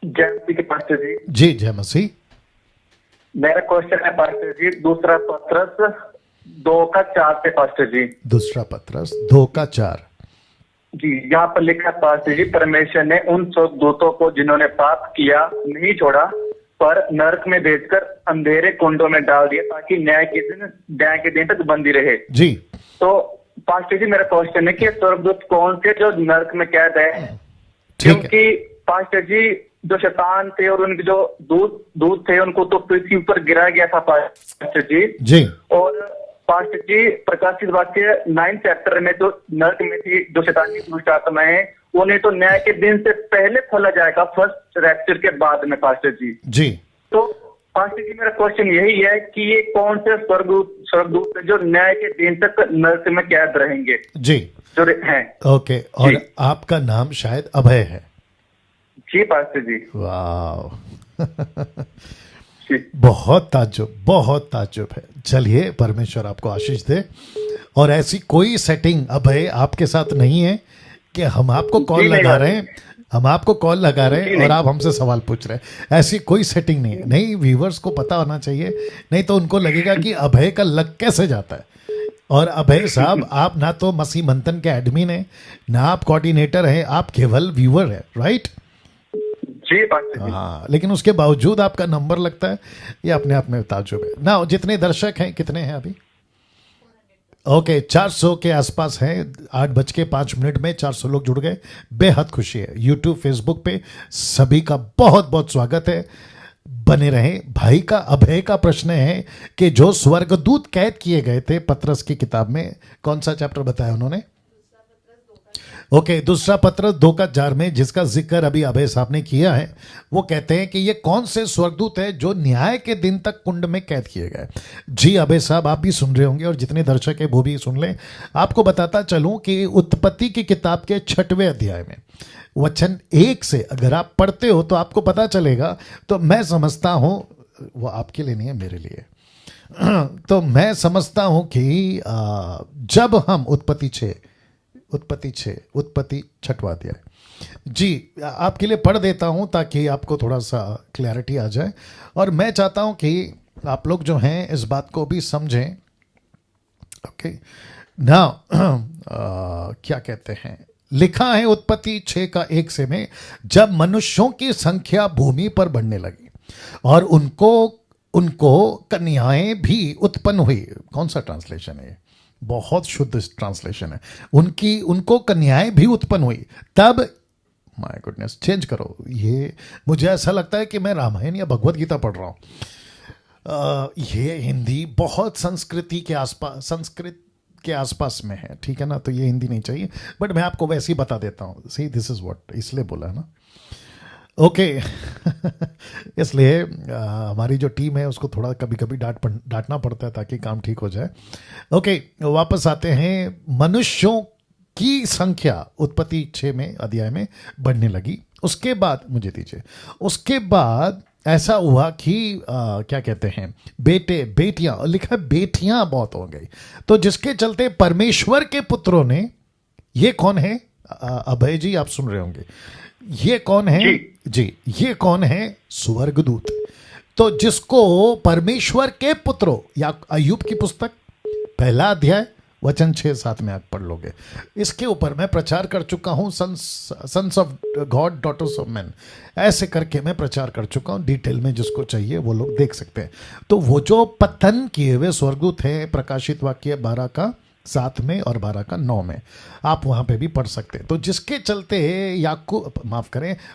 जय मसीह के पास्टर जी। जी जय मसीह। मेरा क्वेश्चन है पास्टर जी, दूसरा पत्रस 2:4 से पास्टर जी। दूसरा पत्रस 2:4। जी, यहाँ पर लिखा है पास्टर जी, परमेश्वर ने उन स्वर्गदूतों को जिन्होंने पाप किया नहीं छोड़ा, पर नरक में भेजकर अंधेरे कुंडों में डाल दिया, ताकि न्याय के दिन तक बंदी रहे। जी तो पास्टर जी, मेरा क्वेश्चन है कि स्वर्गदूत कौन से जो नरक में कैद है? ठीक है। क्योंकि पास्टर जी, जो शैतान थे और उनके जो दूत थे, उनको तो पृथ्वी पर गिराया गया था पास्टर जी। जी और पास्टर जी, प्रकाशित वाक्य 9 चैप्टर में जो नरक में थी, जो शैतानी दुष्ट आत्माएं, उन्हें तो न्याय के दिन से पहले खोला जाएगा, फर्स्ट रैप्चर के बाद में पास्टर जी। जी तो पास्टर जी, मेरा क्वेश्चन यही है कि ये कौन से स्वर्गदूत हैं जो न्याय के दिन तक नरक में कैद रहेंगे? जी जो हैं। ओके। और जी। आपका नाम शायद अभय है। जी पास्टर जी। वाह जी। बहुत ताज्जुब है। चलिए, परमेश्वर आपको आशीष दे। और ऐसी कोई सेटिंग अभय आपके साथ नहीं है कि हम आपको कॉल जी, नहीं लगा बात रहे हैं, हम आपको कॉल लगा रहे जी, हैं और नहीं। आप हमसे सवाल पूछ रहे हैं। ऐसी कोई सेटिंग नहीं है। नहीं, व्यूवर्स को पता होना चाहिए, नहीं तो उनको लगेगा कि अभय का लग कैसे जाता है। और अभय साहब, आप ना तो मसीह मंथन के एडमिन हैं, ना आप कोऑर्डिनेटर हैं, आप केवल व्यूअर हैं, राइट? जी पास्टर जी। हाँ, लेकिन उसके बावजूद आपका नंबर लगता है, ये अपने आप में ताज्जुब है ना। जितने दर्शक हैं, कितने हैं अभी? ओके, 400 के आसपास हैं। 8:05 में 400 लोग जुड़ गए, बेहद खुशी है। यूट्यूब, फेसबुक पे सभी का बहुत बहुत स्वागत है, बने रहें। भाई का अभय का प्रश्न है कि जो स्वर्गदूत कैद किए गए थे पत्रस की किताब में, कौन सा चैप्टर बताया उन्होंने? ओके, दूसरा पत्र 2:4 में, जिसका जिक्र अभी अभय साहब ने किया है, वो कहते हैं कि ये कौन से स्वर्गदूत है जो न्याय के दिन तक कुंड में कैद किए गए। जी अभय साहब, आप भी सुन रहे होंगे और जितने दर्शक है वो भी सुन लें। आपको बताता चलूं कि उत्पत्ति की किताब के 6वें अध्याय में वचन 1 से अगर आप पढ़ते हो तो आपको पता चलेगा। तो मैं समझता हूं, वो आपके लिए नहीं है, मेरे लिए। तो मैं समझता हूं कि जब हम उत्पत्ति 6वां अध्याय, जी आपके लिए पढ़ देता हूं ताकि आपको थोड़ा सा क्लैरिटी आ जाए। और मैं चाहता हूं कि आप लोग जो हैं इस बात को भी समझें। ओके ना, क्या कहते हैं, लिखा है उत्पत्ति 6:1 से में, जब मनुष्यों की संख्या भूमि पर बढ़ने लगी और उनको कन्याएं भी उत्पन्न हुई। कौन सा ट्रांसलेशन है? बहुत शुद्ध ट्रांसलेशन है। उनको कन्याएं भी उत्पन्न हुई, तब, माय गुडनेस, चेंज करो। ये मुझे ऐसा लगता है कि मैं रामायण या भगवत गीता पढ़ रहा हूँ। ये हिंदी बहुत संस्कृत के आसपास में है, ठीक है ना, तो ये हिंदी नहीं चाहिए, बट मैं आपको वैसे ही बता देता हूँ। सी, दिस इज व्हाट, इसलिए बोला है ना। ओके इसलिए हमारी जो टीम है उसको थोड़ा कभी कभी डांटना पड़ता है ताकि काम ठीक हो जाए। ओके, वापस आते हैं। मनुष्यों की संख्या उत्पत्ति 6 में अध्याय में बढ़ने लगी। उसके बाद, मुझे दीजिए, उसके बाद ऐसा हुआ कि क्या कहते हैं, बेटियां, लिखा है बेटियां बहुत हो गई, तो जिसके चलते परमेश्वर के पुत्रों ने, ये कौन है अभय जी, आप सुन रहे होंगे, ये कौन है? जी, ये कौन है? स्वर्गदूत। तो जिसको परमेश्वर के पुत्रों, या अय्यूब की पुस्तक 1 अध्याय वचन 6-7 में आप पढ़ लोगे। इसके ऊपर मैं प्रचार कर चुका हूं, sons of God, daughters of man, ऐसे करके मैं प्रचार कर चुका हूं। डिटेल में जिसको चाहिए वो लोग देख सकते हैं। तो वो जो पतन किए हुए स्वर्गदूत हैं, प्रकाशित वाक्य 12:7 में और 12:9 में, आप वहां पे भी पढ़ सकते हैं। तो जिसके चलते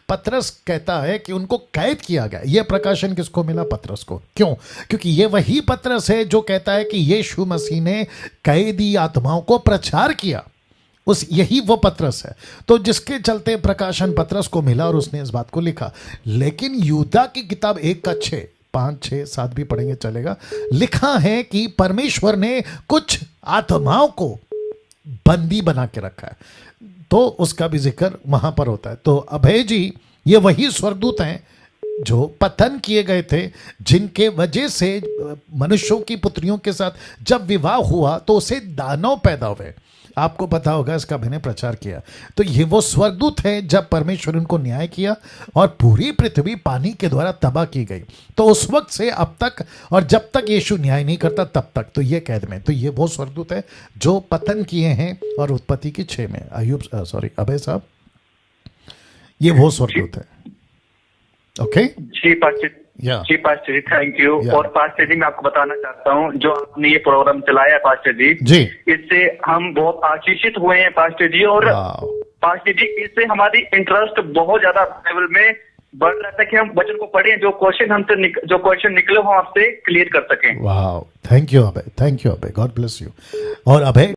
पतरस कहता है कि उनको कैद किया गया। यह प्रकाशन किसको मिला? पतरस को। क्यों? क्योंकि ये वही पतरस है जो कहता है कि यीशु मसीह ने कैदी आत्माओं को प्रचार किया, यही वो पतरस है। तो जिसके चलते प्रकाशन पतरस को मिला और उसने इस बात को लिखा। लेकिन यूदा की किताब 1:6, 5, 6, 7 भी पढ़ेंगे चलेगा, लिखा है कि परमेश्वर ने कुछ आत्माओं को बंदी बना के रखा है, तो उसका भी जिक्र वहां पर होता है। तो अभय जी, ये वही स्वर्गदूत हैं जो पतन किए गए थे, जिनके वजह से मनुष्यों की पुत्रियों के साथ जब विवाह हुआ तो उसे दानव पैदा हुए। आपको पता होगा, इसका मैंने प्रचार किया। तो ये वो स्वर्गदूत है जब परमेश्वर उनको न्याय किया और पूरी पृथ्वी पानी के द्वारा तबाह की गई। तो उस वक्त से अब तक, और जब तक यीशु न्याय नहीं करता तब तक तो ये कैद में। तो ये वो स्वर्गदूत है जो पतन किए हैं और उत्पत्ति की 6 में। अभय साहब, ये वो स्वर्गदूत है। Okay ji pastor ji, pastor ji thank you. और पास्टर जी मैं आपको बताना चाहता हूँ, जो आपने ये प्रोग्राम चलाया है पास्टर जी, इससे हम बहुत आशीषित हुए हैं पास्टर जी। और पास्टर जी इससे हमारी इंटरेस्ट बहुत ज्यादा लेवल में बढ़ रहा था कि हम वचन को पढ़ें, जो क्वेश्चन निकले हो आपसे क्लियर कर सकें। वाह, thank you Abhay, thank you Abhay, God bless you. और अभय